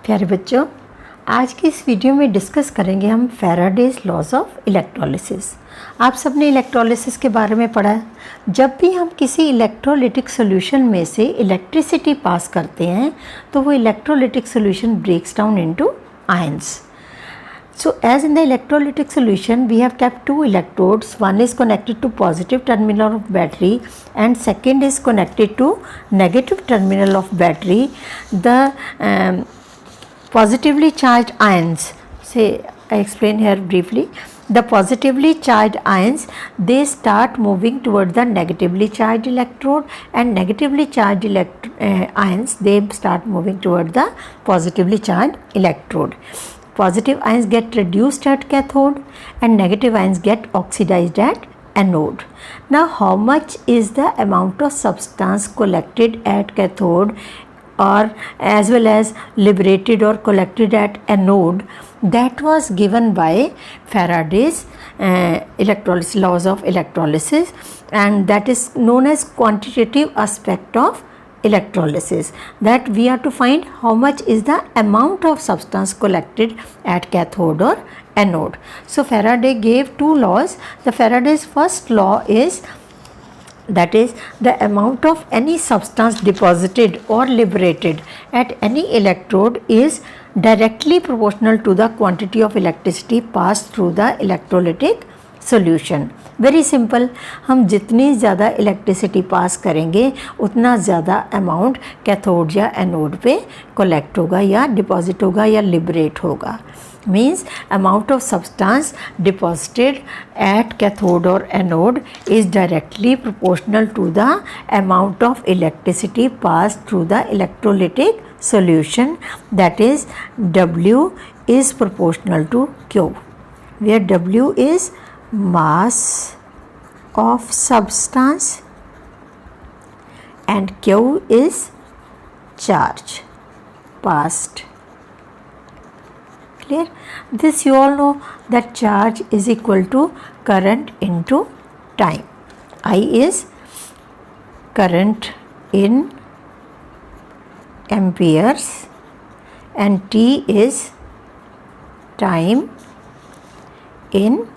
प्यारे बच्चों, आज की इस वीडियो में डिस्कस करेंगे हम फैराडेज लॉज ऑफ इलेक्ट्रोलिसिस। आप सबने इलेक्ट्रोलिसिस के बारे में पढ़ा है। जब भी हम किसी इलेक्ट्रोलिटिक सॉल्यूशन में से इलेक्ट्रिसिटी पास करते हैं तो वो electrolytic solution breaks down into ions. So as in the electrolytic solution we have kept two electrodes. One is connected to positive terminal of battery and second is connected to negative terminal of battery. The positively charged ions, say I explain here briefly, the positively charged ions, they start moving toward the negatively charged electrode, and negatively charged ions, they start moving toward the positively charged electrode. Positive ions get reduced at cathode and negative ions get oxidized at anode. Now how much is the amount of substance collected at cathode or as well as liberated or collected at anode? That was given by Faraday's electrolysis, laws of electrolysis, and that is known as quantitative aspect of electrolysis, that we are to find how much is the amount of substance collected at cathode or anode. So Faraday gave two laws. The Faraday's first law is, that is, the amount of any substance deposited or liberated at any electrode is directly proportional to the quantity of electricity passed through the electrolytic solution. Very simple, हम जितनी ज़्यादा electricity pass करेंगे उतना ज़्यादा amount cathode या anode पे collect होगा या डिपॉजिट होगा या लिबरेट होगा. Means amount of substance deposited at cathode or anode is directly proportional to the amount of electricity passed through the electrolytic solution, that is W is proportional to Q, where W is mass of substance and Q is charge passed. Clear? This you all know that charge is equal to current into time. I is current in amperes and T is time in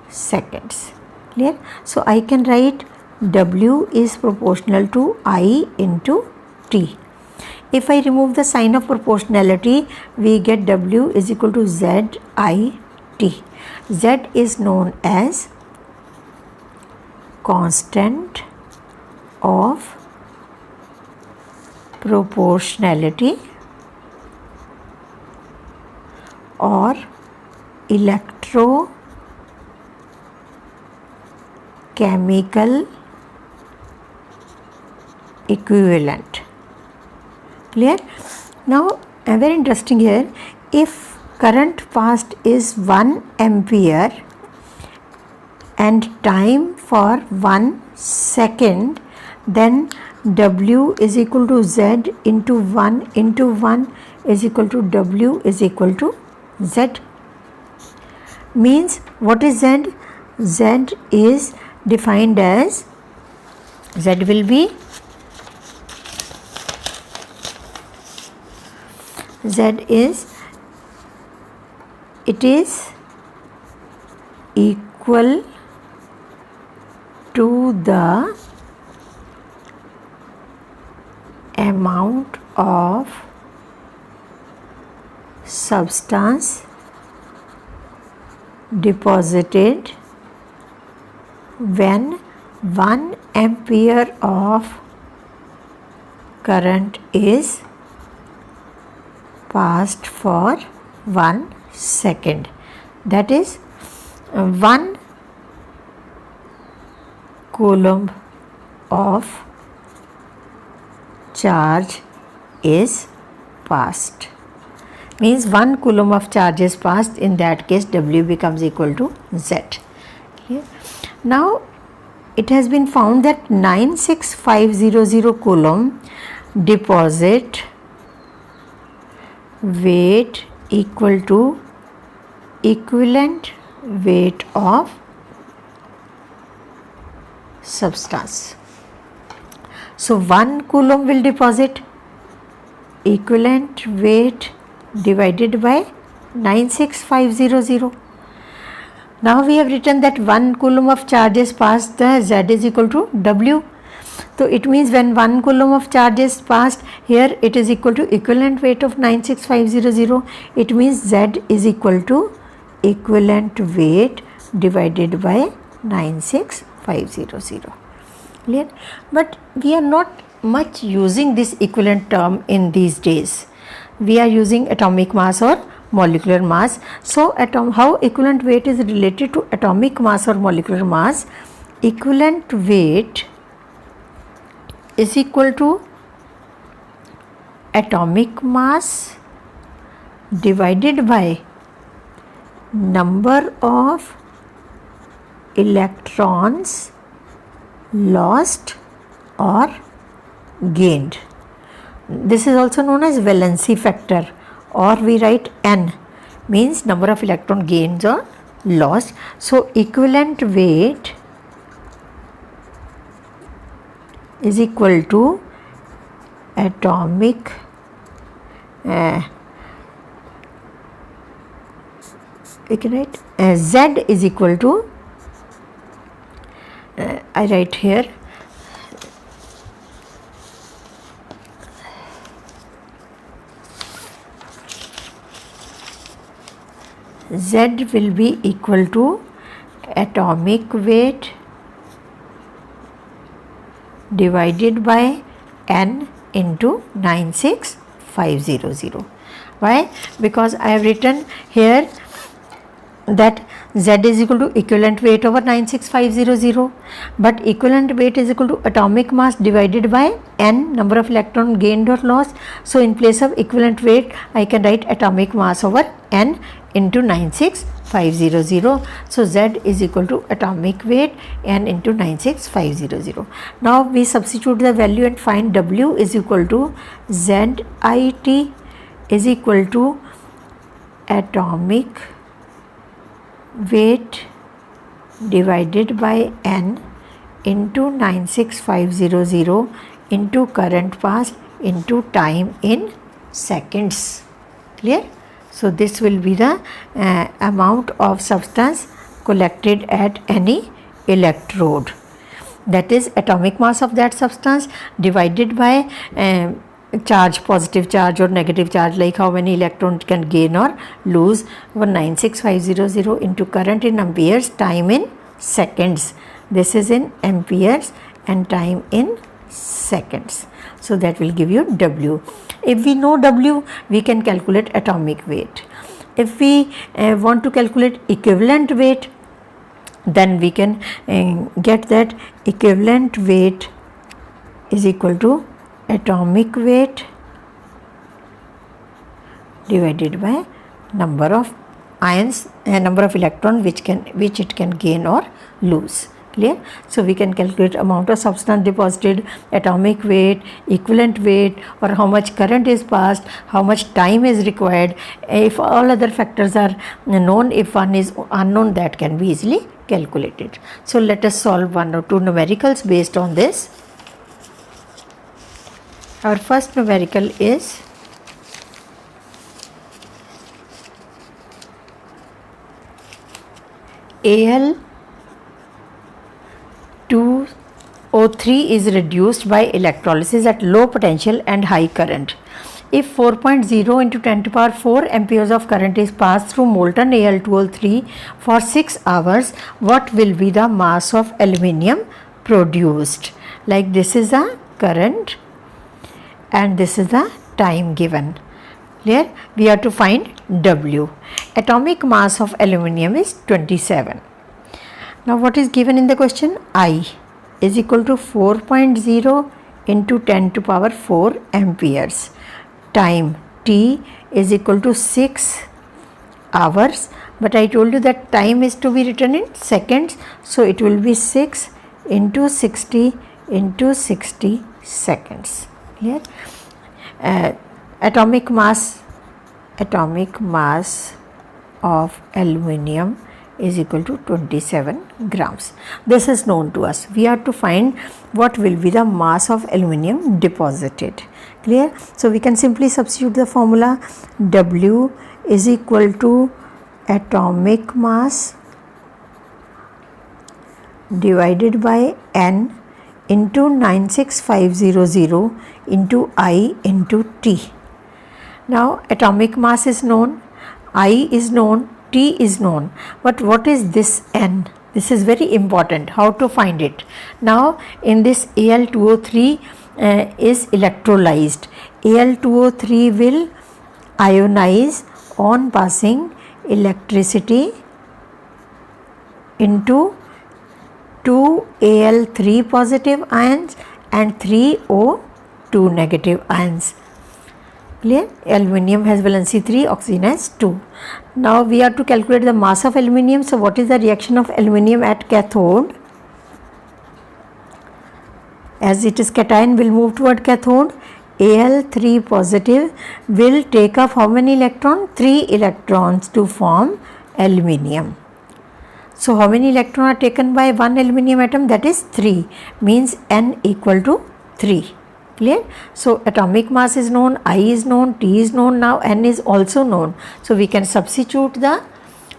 seconds. Clear? So I can write W is proportional to I into T. If I remove the sign of proportionality, we get W is equal to Z I T. Z is known as constant of proportionality or electrochemical equivalent. Clear? Now very interesting here, if current passed is 1 ampere and time for 1 second, then W is equal to Z into 1 into 1 is equal to W is equal to Z. Means what is Z? Z is defined as, Z will be, Z is, it is equal to the amount of substance deposited when 1 ampere of current is passed for 1 second. That is 1 coulomb of charge is passed. Means 1 coulomb of charge is passed. In that case W becomes equal to Z. Okay. Now it has been found that 96500 coulomb deposit weight equal to equivalent weight of substance. So 1 coulomb will deposit equivalent weight divided by 96500. Now we have written that 1 coulomb of charge is passed, the Z is equal to W. So it means when 1 coulomb of charge is passed, here it is equal to equivalent weight of 96500. It means Z is equal to equivalent weight divided by 96500. Clear? But we are not much using this equivalent term in these days. We are using atomic mass or molecular mass. So how equivalent weight is related to atomic mass or molecular mass? Equivalent weight is equal to atomic mass divided by number of electrons lost or gained. This is also known as valency factor, or we write N, means number of electron gains or lost. So equivalent weight is equal to atomic we can write Z is equal to I write here Z will be equal to atomic weight divided by N into 96500. Why? Because I have written here that Z is equal to equivalent weight over 96500, but equivalent weight is equal to atomic mass divided by N, number of electron gained or lost. So in place of equivalent weight, I can write atomic mass over N into 96500. So Z is equal to atomic weight N into 96500. Now we substitute the value and find W is equal to ZIT is equal to atomic weight divided by N into 96500 into current passed into time in seconds. Clear? So this will be the amount of substance collected at any electrode, that is atomic mass of that substance divided by charge, positive charge or negative charge, like how many electrons can gain or lose, over 96500 into current in amperes, time in seconds. This is in amperes and time in seconds. So that will give you W. If we know W, we can calculate atomic weight. If we want to calculate equivalent weight, then we can get that equivalent weight is equal to atomic weight divided by number of ions and number of electron which it can gain or lose. Clear? So we can calculate amount of substance deposited, atomic weight, equivalent weight, or how much current is passed, how much time is required. If all other factors are known, if one is unknown, that can be easily calculated. So let us solve one or two numericals based on this. Our first numerical is Al2O3 is reduced by electrolysis at low potential and high current. If 4.0 into 10 to power 4 amperes of current is passed through molten Al2O3 for 6 hours, what will be the mass of aluminium produced? Like this is the current and this is the time given. Clear? We have to find W. Atomic mass of aluminium is 27. Now what is given in the question? I is equal to 4.0 into 10 to power 4 amperes. Time T is equal to 6 hours, but I told you that time is to be written in seconds, so it will be 6 into 60 into 60 seconds. Here atomic mass of aluminium is equal to 27 grams. This is known to us. We have to find what will be the mass of aluminium deposited. Clear? So we can simply substitute the formula. W is equal to atomic mass divided by N into 96500 into I into T. Now atomic mass is known, I is known, T is known, but what is this N? This is very important, how to find it. Now in this Al2O3 is electrolyzed. Al2O3 will ionize on passing electricity into 2 Al3 positive ions and 3 O2 negative ions. Clear? Aluminium has valency 3, oxygen has 2. Now we have to calculate the mass of aluminium. So what is the reaction of aluminium at cathode? As it is cation, will move toward cathode. Al3 positive will take off how many electrons? 3 electrons to form aluminium. So how many electrons are taken by one aluminium atom? That is 3, means N equal to 3. Clear? So atomic mass is known, I is known, T is known, now N is also known. So we can substitute the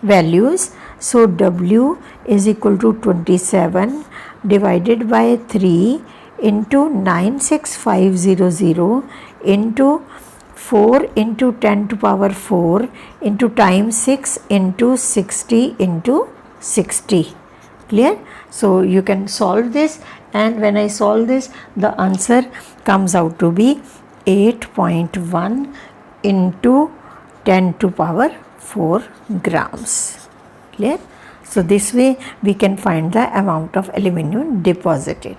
values. So W is equal to 27 divided by 3 into 96500 into 4 into 10 to power 4 into times 6 into 60 into 60. Clear? So you can solve this, and when I solve this, the answer comes out to be 8.1 into 10 to power 4 grams. Clear? So this way we can find the amount of aluminum deposited.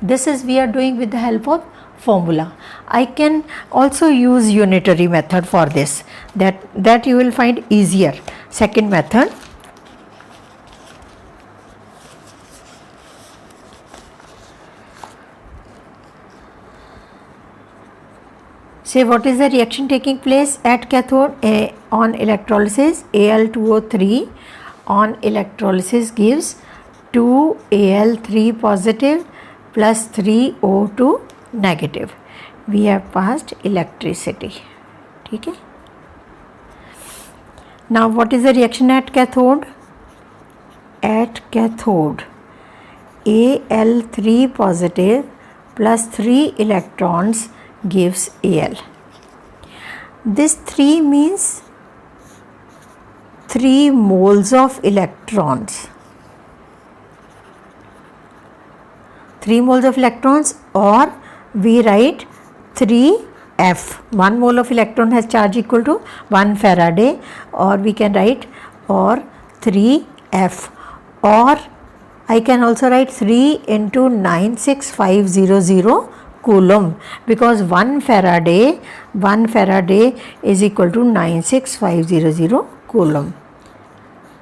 This is we are doing with the help of formula. I can also use unitary method for this, that you will find easier. Second method, say what is the reaction taking place at cathode on electrolysis. Al2O3 on electrolysis gives 2 Al3 positive plus 3 O2 negative. We have passed electricity. Okay. Now what is the reaction at cathode? At cathode, Al3 positive plus 3 electrons gives Al. This 3 means 3 moles of electrons. 3 moles of electrons, or we write 3F. 1 mole of electron has charge equal to 1 Faraday, or we can write or 3F, or I can also write 3 into 96500 Coulomb, because 1 Faraday is equal to 96500 Coulomb.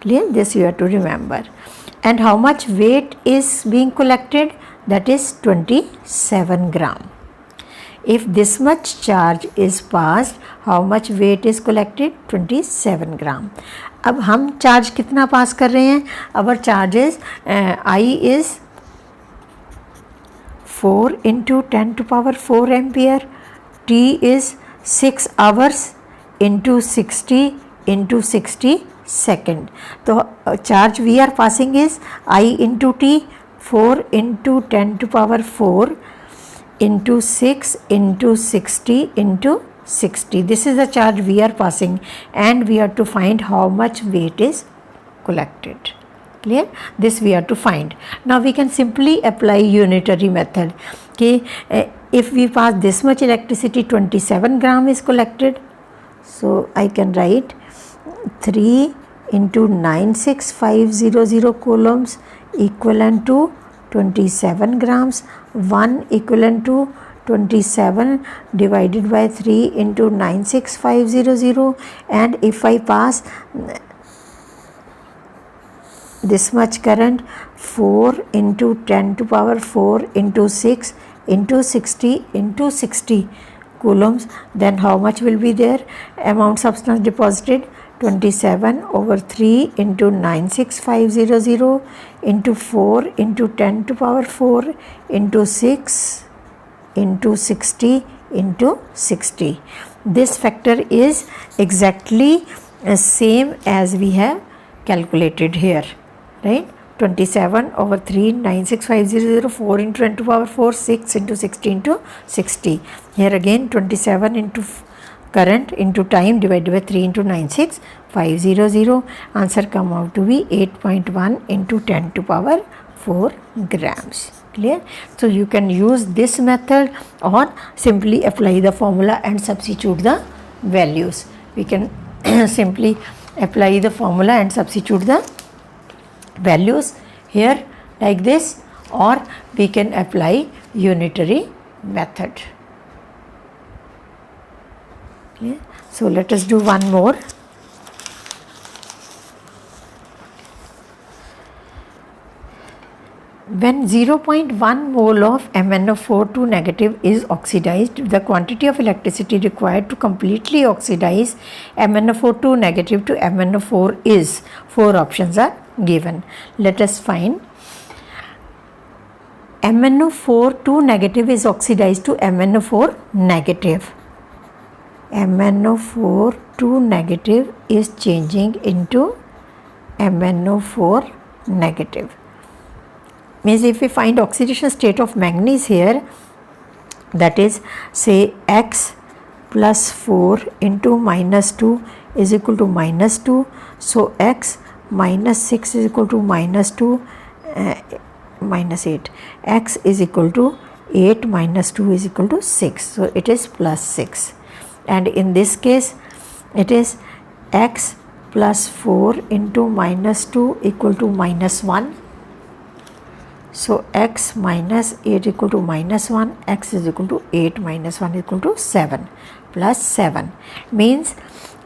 Clear? This you have to remember. And how much weight is being collected? That is 27 gram. If this much charge is passed, how much weight is collected? 27 gram. अब हम charge कितना पास कर रहे हैं? Our charge is I is 4 into 10 to power 4 ampere. T is 6 hours into 60 into 60 second. So charge we are passing is I into T, 4 into 10 to power 4 into 6 into 60 into 60. This is the charge we are passing, and we have to find how much weight is collected. Clear? This we have to find. Now we can simply apply unitary method. Okay, if we pass this much electricity, 27 gram is collected. So I can write 3 into 96500 coulombs equivalent to 27 grams. 1 equivalent to 27 divided by 3 into 96500, and if I pass this much current, 4 into 10 to power 4 into 6 into 60 into 60 coulombs, then how much will be there? Amount substance deposited 27 over 3 into 96500 into 4 into 10 to power 4 into 6 into 60 into 60. This factor is exactly same as we have calculated here, right? 27 over 3, 96500, 4 into 10 to power 4, 6 into 60 into 60. Here again 27 into current into time divided by 3 into 96500. Answer come out to be 8.1 into 10 to power 4 grams. Clear? So you can use this method or simply apply the formula and substitute the values. We can simply apply the formula and substitute the values here like this, or we can apply unitary method. Okay. So let us do one more. When 0.1 mole of MnO4 negative is oxidized, the quantity of electricity required to completely oxidize MnO4 negative to MnO4 is, 4 options are given. Let us find. MnO4 negative is oxidized to MnO4 negative. MnO4 negative is changing into MnO4 negative. Means if we find oxidation state of manganese here, that is say X plus 4 into minus 2 is equal to minus 2. So X minus 6 is equal to minus 2 minus 8. X is equal to 8 minus 2 is equal to 6. So it is plus 6. And in this case it is X plus 4 into minus 2 equal to minus 1. So X minus 8 equal to minus 1, X is equal to 8 minus 1 equal to 7 plus 7 means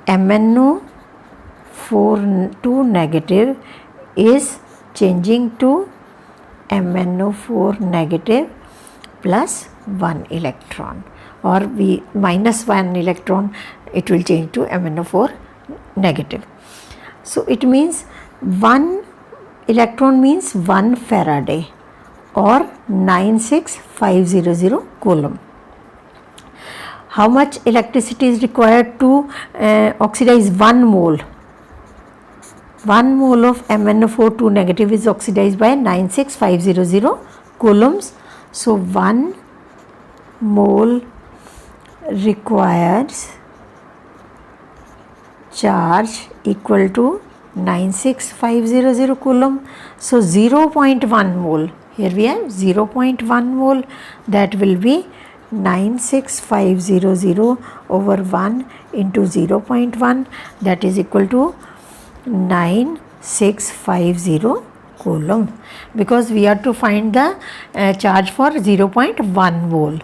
MnO4 negative is changing to MnO4 negative plus 1 electron, or we minus 1 electron, it will change to MnO4 negative. So it means 1 electron means 1 Faraday or 96500 coulomb. How much electricity is required to oxidize 1 mole? 1 mole of MnO4 negative is oxidized by 96500 coulombs. So 1 mole requires charge equal to 96500 coulomb. So 0.1 mole, here we have 0.1 mole, that will be 96500 over 1 into 0.1, that is equal to 9650 coulomb, because we have to find the charge for 0.1 mole.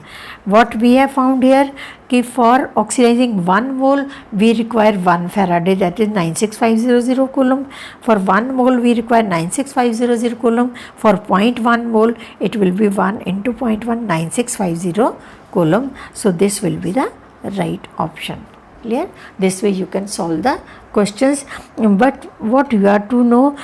What we have found here, कि for oxidizing 1 mole we require 1 Faraday, that is 96500 coulomb. For 1 mole we require 96500 coulomb. For 0.1 mole it will be 1 into 0.1, 9650 coulomb. So this will be the right option. Clear? This way you can solve the questions, but what you have to know,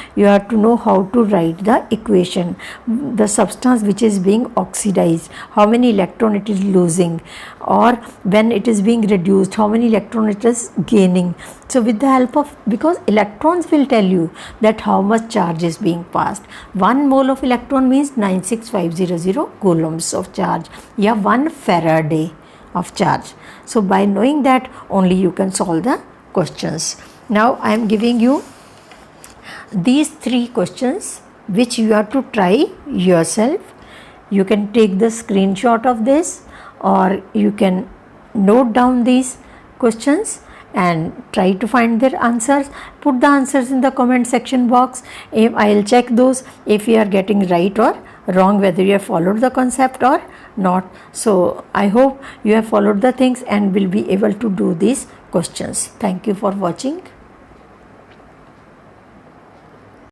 how to write the equation, the substance which is being oxidized, how many electron it is losing, or when it is being reduced, how many electron it is gaining. So with the help of, because electrons will tell you that how much charge is being passed. 1 mole of electron means 96500 coulombs of charge, yeah, 1 Faraday of charge. So by knowing that only you can solve the questions. Now I am giving you these 3 questions which you have to try yourself. You can take the screenshot of this, or you can note down these questions and try to find their answers. Put the answers in the comment section box. I will check those if you are getting right or wrong, whether you have followed the concept or not. So I hope you have followed the things and will be able to do these questions. Thank you for watching.